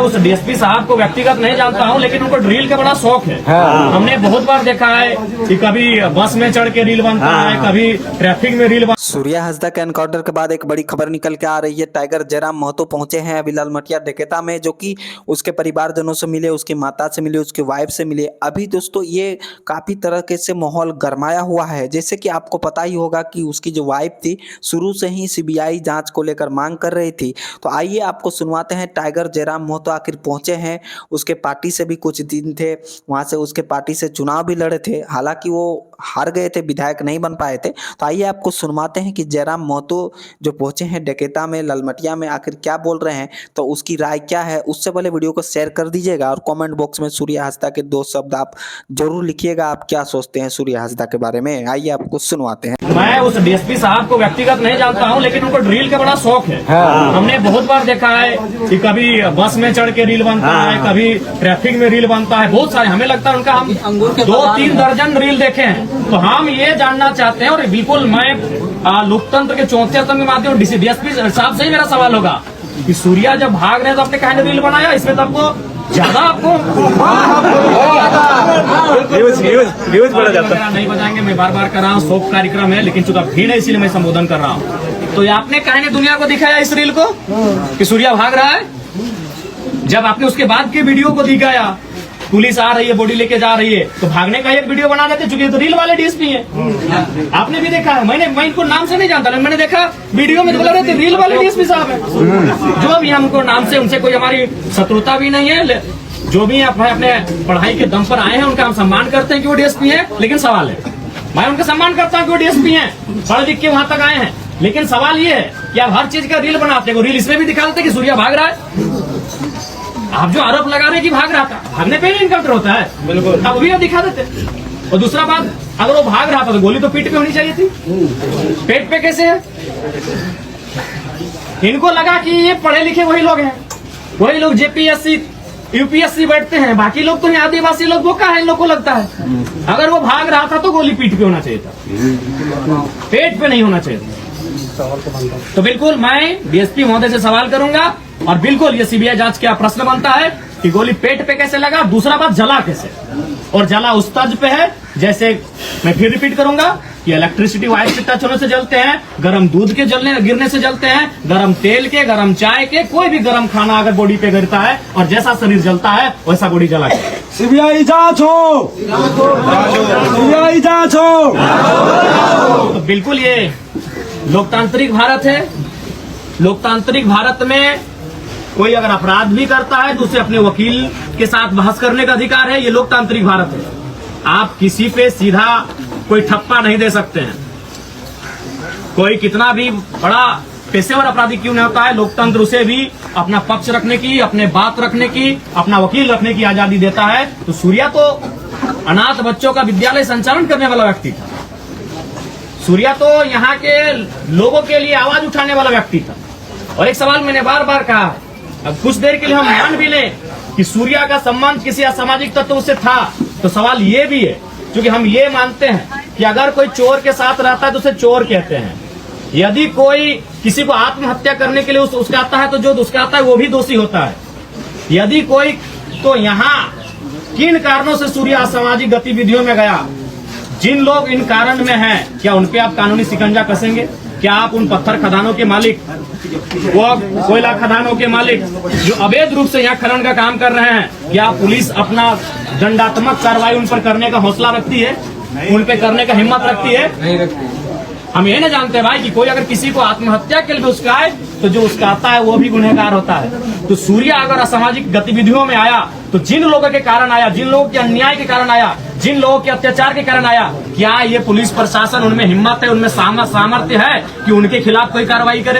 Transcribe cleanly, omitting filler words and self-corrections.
उस डीएसपी साहब को व्यक्तिगत नहीं जानता हूं, लेकिन उनको ड्रिल का बड़ा शौक है। हमने बहुत बार देखा है कि कभी बस में चढ़ के रील बनता है, कभी ट्रैफिक में रील। सूर्या हांसदा के एनकाउंटर के बाद एक बड़ी खबर निकल के आ रही है। टाइगर जयराम महतो पहुंचे हैं अभी लालमटिया डकैता में, जो कि उसके परिवारजनों से मिले, उसकी माता से मिले, उसकी वाइफ से मिले। अभी दोस्तों ये काफ़ी तरह से माहौल गरमाया हुआ है। जैसे कि आपको पता ही होगा कि उसकी जो वाइफ थी शुरू से ही सीबीआई जांच को लेकर मांग कर रही थी। तो आइए आपको सुनवाते हैं टाइगर जयराम महतो आखिर पहुंचे हैं। उसके पार्टी से भी कुछ दिन थे, वहाँ से उसके पार्टी से चुनाव भी लड़े थे, हालांकि वो हार गए थे, विधायक नहीं बन पाए थे। तो आइए आपको सुनवाते हैं कि जयराम महतो जो पहुंचे हैं डकैता में, लालमटिया में, आखिर क्या बोल रहे हैं, तो उसकी राय क्या है। उससे पहले वीडियो को शेयर कर दीजिएगा और कमेंट बॉक्स में सूर्या हांसदा के 2 शब्द आप जरूर लिखिएगा। आप क्या सोचते हैं सूर्या हांसदा के बारे में, आइए आपको सुनवाते हैं। मैं उस डीएसपी साहब को व्यक्तिगत नहीं जानता हूं, लेकिन उनको ड्रिल का बड़ा शौक है। हमने बहुत बार देखा है कि कभी बस में चढ़ के रील बनता है, कभी ट्रैफिक में रील बनता है, बहुत सारे। हमें लगता है उनका हम 2-3 दर्जन रील देखे हैं। तो हम ये जानना चाहते हैं, और बिल्कुल मैं लोकतंत्र के चौथे स्तंभ के माध्यम डीएसपी साहब से ही मेरा सवाल होगा कि सूर्या जब भाग रहे हैं तो आपने कहा रील बनाया, इसमें तो आपको ज्यादा आपको न्यूज बढ़ा जाता है। नहीं बजाएंगे, मैं बार बार कर रहा हूँ, शोक कार्यक्रम है, लेकिन चूंकि भीड़ है इसीलिए मैं संबोधन कर रहा हूँ। तो आपने कहा दुनिया को दिखाया इस रील को कि सूर्या भाग रहा है। जब आपने उसके बाद के वीडियो को दिखाया, पुलिस आ रही है, बॉडी लेके जा रही है, तो भागने का एक वीडियो बना देते, चूंकि तो रील वाले डीएसपी है। आपने भी देखा है, मैं इनको नाम से नहीं जानता, मैंने देखा वीडियो में तो बोल रहे थे रील वाले डीएसपी साहब है। जो भी हमको नाम से उनसे कोई हमारी शत्रुता भी नहीं है, जो भी अपने पढ़ाई के दम पर आए हैं उनका हम सम्मान करते हैं कि वो डीएसपी है। लेकिन सवाल है, मैं उनका सम्मान करता हूँ कि वो डीएसपी है, पढ़ लिख के वहां तक आए हैं। लेकिन सवाल ये है कि आप हर चीज का रील बनाते हो, रील इसमें भी दिखा देते कि सूर्या भाग रहा है। आप जो आरोप लगा रहे हैं कि भाग रहा था, भागने पे ही इनकाउंटर होता है, बिल्कुल, अब भी दिखा देते। और दूसरा बात, अगर वो भाग रहा था तो गोली तो पीठ पे होनी चाहिए थी, पेट पे कैसे है? इनको लगा कि ये पढ़े लिखे वही लोग हैं, वही लोग जेपीएससी यूपीएससी बैठते हैं, बाकी लोग तो आदिवासी लोग बोका है, इन लोग को लगता है। अगर वो भाग रहा था तो गोली पीठ पे होना चाहिए था, पेट पे नहीं होना चाहिए था। तो बिल्कुल मैं डीएसपी महोदय से सवाल करूंगा, और बिल्कुल ये सीबीआई जांच का प्रश्न बनता है कि गोली पेट पे कैसे लगा। दूसरा बात, जला कैसे, और जला उस तर्ज पे है जैसे, मैं फिर रिपीट करूंगा कि इलेक्ट्रिसिटी वायर से टच होने से जलते हैं, गर्म दूध के गिरने से जलते हैं, गर्म तेल के, गर्म चाय के, कोई भी गर्म खाना अगर बॉडी पे गिरता है और जैसा शरीर जलता है वैसा बॉडी जला के। सीबीआई जांच हो, सीबीआई जांच हो। तो बिल्कुल ये लोकतांत्रिक भारत है। लोकतांत्रिक भारत में कोई अगर अपराध भी करता है तो उसे अपने वकील के साथ बहस करने का अधिकार है। ये लोकतांत्रिक भारत है। आप किसी पे सीधा कोई ठप्पा नहीं दे सकते हैं। कोई कितना भी बड़ा पेशेवर अपराधी क्यों नहीं होता है, लोकतंत्र उसे भी अपना पक्ष रखने की, अपने बात रखने की, अपना वकील रखने की आजादी देता है। तो सूर्या तो अनाथ बच्चों का विद्यालय संचालन करने वाला व्यक्ति था। सूर्या तो यहाँ के लोगों के लिए आवाज उठाने वाला व्यक्ति था। और एक सवाल मैंने बार बार कहा है, अब कुछ देर के लिए हम मान भी लें कि सूर्या का संबंध किसी असामाजिक तत्व से था, तो सवाल ये भी है, क्योंकि हम ये मानते हैं कि अगर कोई चोर के साथ रहता है तो उसे चोर कहते हैं। यदि कोई किसी को आत्महत्या करने के लिए उसका है, तो जो उसका आता है वो भी दोषी होता है। यदि कोई, तो यहाँ किन कारणों से सूर्या असामाजिक गतिविधियों में गया, जिन लोग इन कारण में हैं, क्या उन पे आप कानूनी शिकंजा कसेंगे? क्या आप उन पत्थर खदानों के मालिक, वो कोयला खदानों के मालिक जो अवैध रूप से यहाँ खनन का काम कर रहे हैं, क्या पुलिस अपना दंडात्मक कार्रवाई उन पर करने का हौसला रखती है, उन पे करने का हिम्मत रखती है? नहीं रखती। हम ये नहीं जानते भाई कि कोई अगर किसी को आत्महत्या के लिए उस्काए तो जो उस्काता है वो भी गुनहगार होता है। तो सूर्या अगर असामाजिक गतिविधियों में आया तो जिन लोगों के कारण आया, जिन लोगों के अन्याय के कारण आया, जिन लोगों के अत्याचार के कारण आया, क्या ये पुलिस प्रशासन, उनमें हिम्मत है, उनमें सामर्थ्य है कि उनके खिलाफ कोई कार्रवाई करे?